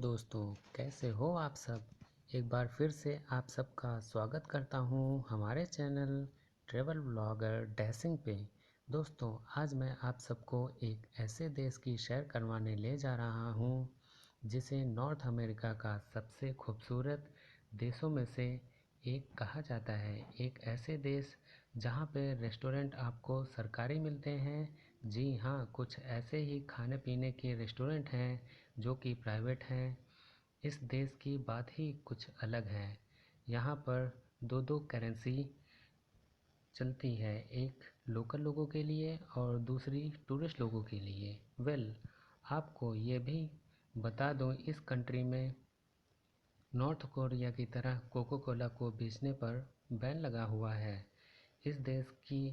दोस्तों, कैसे हो आप सब। एक बार फिर से आप सबका स्वागत करता हूँ हमारे चैनल ट्रैवल ब्लॉगर डैशिंग पे। दोस्तों, आज मैं आप सबको एक ऐसे देश की सैर करवाने ले जा रहा हूँ जिसे नॉर्थ अमेरिका का सबसे खूबसूरत देशों में से एक कहा जाता है। एक ऐसे देश जहाँ पे रेस्टोरेंट आपको सरकारी मिलते हैं। जी हाँ, कुछ ऐसे ही खाने पीने के रेस्टोरेंट हैं जो कि प्राइवेट हैं। इस देश की बात ही कुछ अलग है। यहाँ पर दो दो करेंसी चलती है, एक लोकल लोगों के लिए और दूसरी टूरिस्ट लोगों के लिए। आपको ये भी बता दूँ, इस कंट्री में नॉर्थ कोरिया की तरह कोको कोला को बेचने पर बैन लगा हुआ है। इस देश की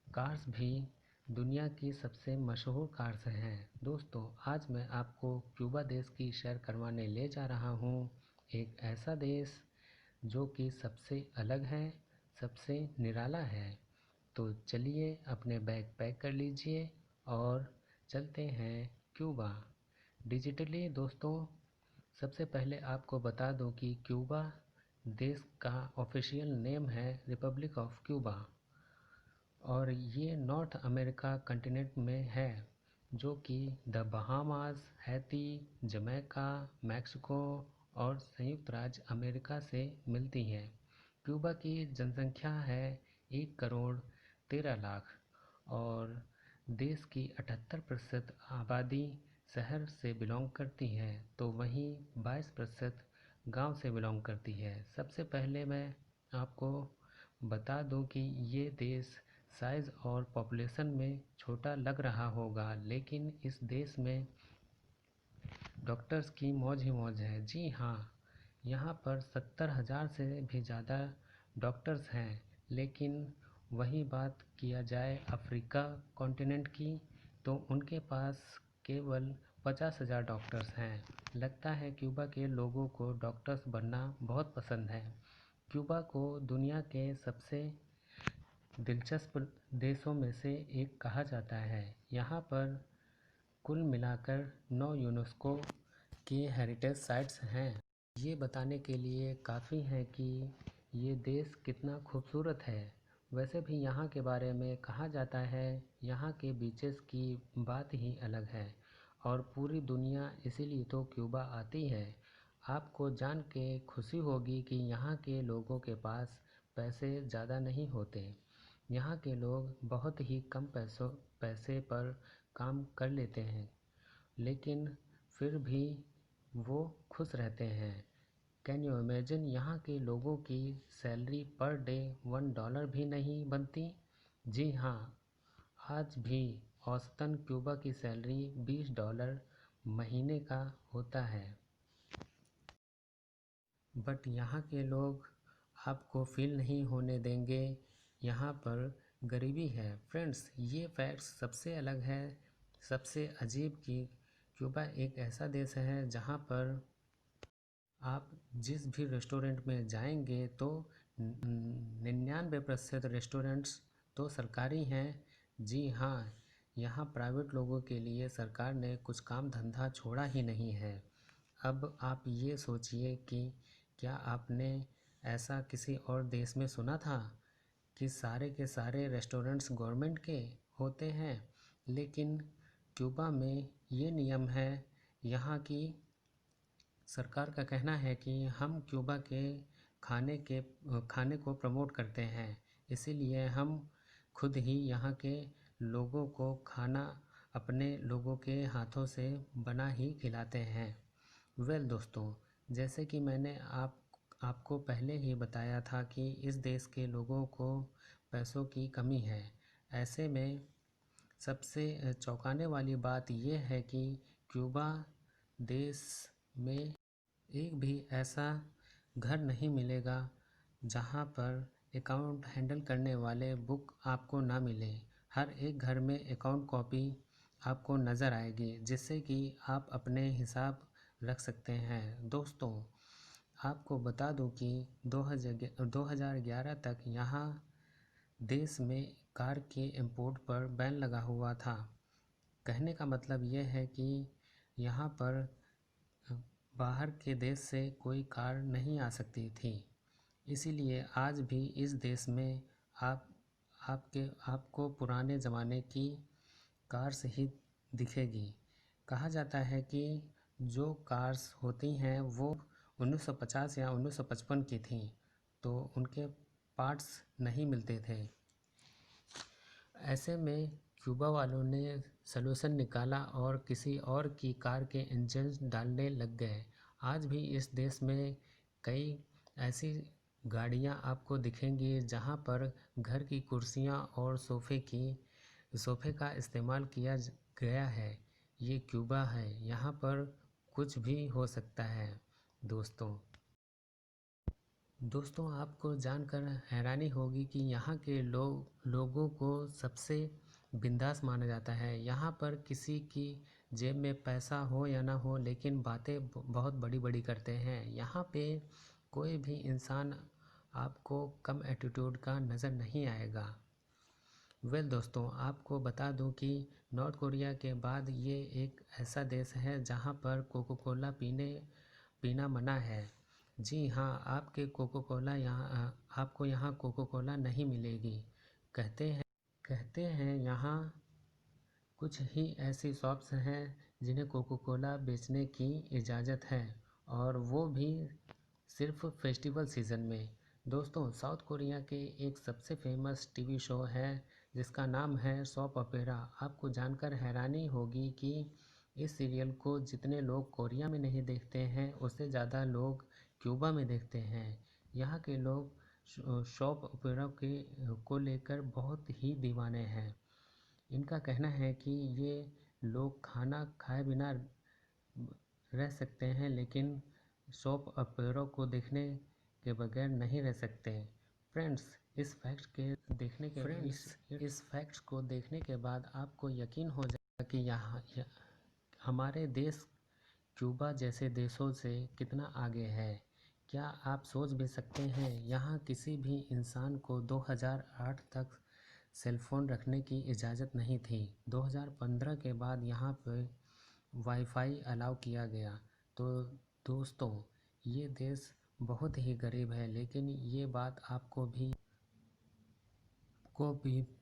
कार्स भी दुनिया की सबसे मशहूर कार्स हैं। दोस्तों, आज मैं आपको क्यूबा देश की सैर करवाने ले जा रहा हूँ। एक ऐसा देश जो कि सबसे अलग है, सबसे निराला है। तो चलिए अपने बैग पैक कर लीजिए और चलते हैं क्यूबा। डिजिटली दोस्तों, सबसे पहले आपको बता दूं कि क्यूबा देश का ऑफिशियल नेम है रिपब्लिक ऑफ क्यूबा, और ये नॉर्थ अमेरिका कंटिनेंट में है, जो कि the Bahamas, Haiti, Jamaica, Mexico और संयुक्त राज्य अमेरिका से मिलती है। क्यूबा की जनसंख्या है 1 करोड़ 13 लाख और देश की 78% आबादी शहर से बिलोंग करती है, तो वहीं 22% गांव से बिलोंग करती है। सबसे पहले मैं आपको बता दूं कि ये देश साइज़ और पॉपुलेशन में छोटा लग रहा होगा, लेकिन इस देश में डॉक्टर्स की मौज ही मौज है। जी हाँ, यहाँ पर 70,000 से भी ज़्यादा डॉक्टर्स हैं। लेकिन वही बात किया जाए अफ्रीका कॉन्टिनेंट की, तो उनके पास केवल 50,000 डॉक्टर्स हैं। लगता है क्यूबा के लोगों को डॉक्टर्स बनना बहुत पसंद है। क्यूबा को दुनिया के सबसे दिलचस्प देशों में से एक कहा जाता है। यहाँ पर कुल मिलाकर 9 यूनेस्को के हेरिटेज साइट्स हैं। ये बताने के लिए काफ़ी है कि ये देश कितना खूबसूरत है। वैसे भी यहाँ के बारे में कहा जाता है, यहाँ के बीचेस की बात ही अलग है और पूरी दुनिया इसीलिए तो क्यूबा आती है। आपको जान के खुशी होगी कि यहाँ के लोगों के पास पैसे ज़्यादा नहीं होते। यहाँ के लोग बहुत ही कम पैसे पर काम कर लेते हैं, लेकिन फिर भी वो खुश रहते हैं। कैन यू इमेजिन, यहाँ के लोगों की सैलरी पर डे $1 भी नहीं बनती। जी हाँ, आज भी औसतन क्यूबा की सैलरी $20 महीने का होता है। बट यहाँ के लोग आपको फील नहीं होने देंगे यहाँ पर गरीबी है। फ्रेंड्स, ये फैक्ट्स सबसे अलग है, सबसे अजीब कि क्यूबा एक ऐसा देश है जहाँ पर आप जिस भी रेस्टोरेंट में जाएंगे तो 99% रेस्टोरेंट्स तो सरकारी हैं। जी हाँ, यहाँ प्राइवेट लोगों के लिए सरकार ने कुछ काम धंधा छोड़ा ही नहीं है। अब आप ये सोचिए कि क्या आपने ऐसा किसी और देश में सुना था कि सारे के सारे रेस्टोरेंट्स गवर्नमेंट के होते हैं। लेकिन क्यूबा में ये नियम है। यहाँ की सरकार का कहना है कि हम क्यूबा के खाने को प्रमोट करते हैं, इसीलिए हम खुद ही यहाँ के लोगों को खाना अपने लोगों के हाथों से बना ही खिलाते हैं। दोस्तों, जैसे कि मैंने आपको पहले ही बताया था कि इस देश के लोगों को पैसों की कमी है। ऐसे में सबसे चौंकाने वाली बात यह है कि क्यूबा देश में एक भी ऐसा घर नहीं मिलेगा जहाँ पर अकाउंट हैंडल करने वाले बुक आपको ना मिले। हर एक घर में अकाउंट कॉपी आपको नज़र आएगी, जिससे कि आप अपने हिसाब रख सकते हैं। दोस्तों, आपको बता दूं कि 2011 तक यहाँ देश में कार के इंपोर्ट पर बैन लगा हुआ था। कहने का मतलब यह है कि यहाँ पर बाहर के देश से कोई कार नहीं आ सकती थी। इसीलिए आज भी इस देश में आपको पुराने ज़माने की कार्स ही दिखेगी। कहा जाता है कि जो कार्स होती हैं वो 1950 या 1955 की थी, तो उनके पार्ट्स नहीं मिलते थे। ऐसे में क्यूबा वालों ने सलूशन निकाला और किसी और की कार के इंजन डालने लग गए। आज भी इस देश में कई ऐसी गाड़ियां आपको दिखेंगी जहां पर घर की कुर्सियां और सोफ़े का इस्तेमाल किया गया है। ये क्यूबा है, यहाँ पर कुछ भी हो सकता है। दोस्तों आपको जानकर हैरानी होगी कि यहाँ के लोगों को सबसे बिंदास माना जाता है। यहाँ पर किसी की जेब में पैसा हो या ना हो, लेकिन बातें बहुत बड़ी बड़ी करते हैं। यहाँ पे कोई भी इंसान आपको कम एटीट्यूड का नज़र नहीं आएगा। दोस्तों आपको बता दूं कि नॉर्थ कोरिया के बाद ये एक ऐसा देश है जहाँ पर कोको कोला पीना मना है। जी हाँ, आपको यहाँ कोको कोला नहीं मिलेगी। कहते हैं यहाँ कुछ ही ऐसी शॉप्स हैं जिन्हें कोको कोला बेचने की इजाज़त है, और वो भी सिर्फ फेस्टिवल सीज़न में। दोस्तों साउथ कोरिया के एक सबसे फेमस टीवी शो है जिसका नाम है सॉप ओपेरा। आपको जानकर हैरानी होगी कि इस सीरियल को जितने लोग कोरिया में नहीं देखते हैं, उससे ज़्यादा लोग क्यूबा में देखते हैं। यहाँ के लोग सॉप ओपेरा को लेकर बहुत ही दीवाने हैं। इनका कहना है कि ये लोग खाना खाए बिना रह सकते हैं, लेकिन सॉप ओपेरा को देखने के बगैर नहीं रह सकते। फ्रेंड्स, इस फैक्ट्स को देखने के बाद आपको यकीन हो जाएगा कि हमारे देश क्यूबा जैसे देशों से कितना आगे है। क्या आप सोच भी सकते हैं, यहाँ किसी भी इंसान को 2008 तक सेलफ़ोन रखने की इजाज़त नहीं थी। 2015 के बाद यहाँ पर वाईफाई अलाउ किया गया। तो दोस्तों ये देश बहुत ही गरीब है, लेकिन ये बात आपको भी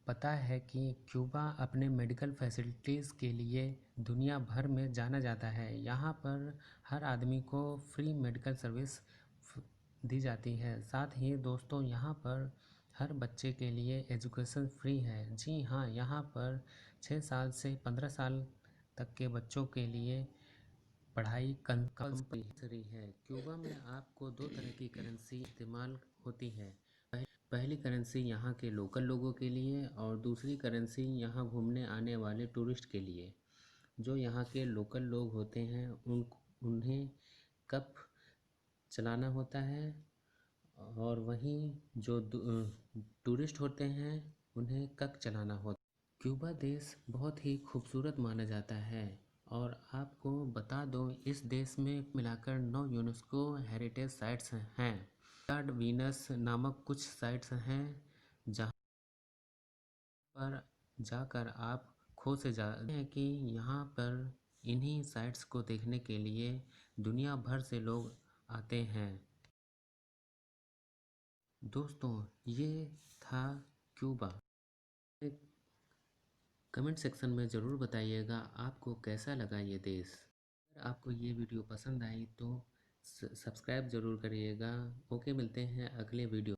पता है कि क्यूबा अपने मेडिकल फैसिलिटीज़ के लिए दुनिया भर में जाना जाता है। यहाँ पर हर आदमी को फ्री मेडिकल सर्विस दी जाती है। साथ ही दोस्तों यहाँ पर हर बच्चे के लिए एजुकेशन फ्री है। जी हाँ, यहाँ पर 6 साल से 15 साल तक के बच्चों के लिए पढ़ाई कंपलसरी है। क्यूबा में आपको 2 तरह की करेंसी इस्तेमाल होती है। पहली करेंसी यहाँ के लोकल लोगों के लिए और दूसरी करेंसी यहाँ घूमने आने वाले टूरिस्ट के लिए। जो यहाँ के लोकल लोग होते हैं उन्हें कप चलाना होता है, और वहीं जो टूरिस्ट होते हैं उन्हें कप चलाना होता है। क्यूबा देश बहुत ही खूबसूरत माना जाता है, और आपको बता दो इस देश में मिलाकर 9 यूनेस्को हेरिटेज साइट्स हैं। वीनस नामक कुछ साइट्स हैं जहाँ पर जाकर आप खो से जाते हैं कि यहाँ पर इन्हीं साइट्स को देखने के लिए दुनिया भर से लोग आते हैं। दोस्तों ये था क्यूबा। कमेंट सेक्शन में ज़रूर बताइएगा आपको कैसा लगा ये देश। अगर आपको ये वीडियो पसंद आई तो सब्सक्राइब ज़रूर करिएगा। ओके, मिलते हैं अगले वीडियो।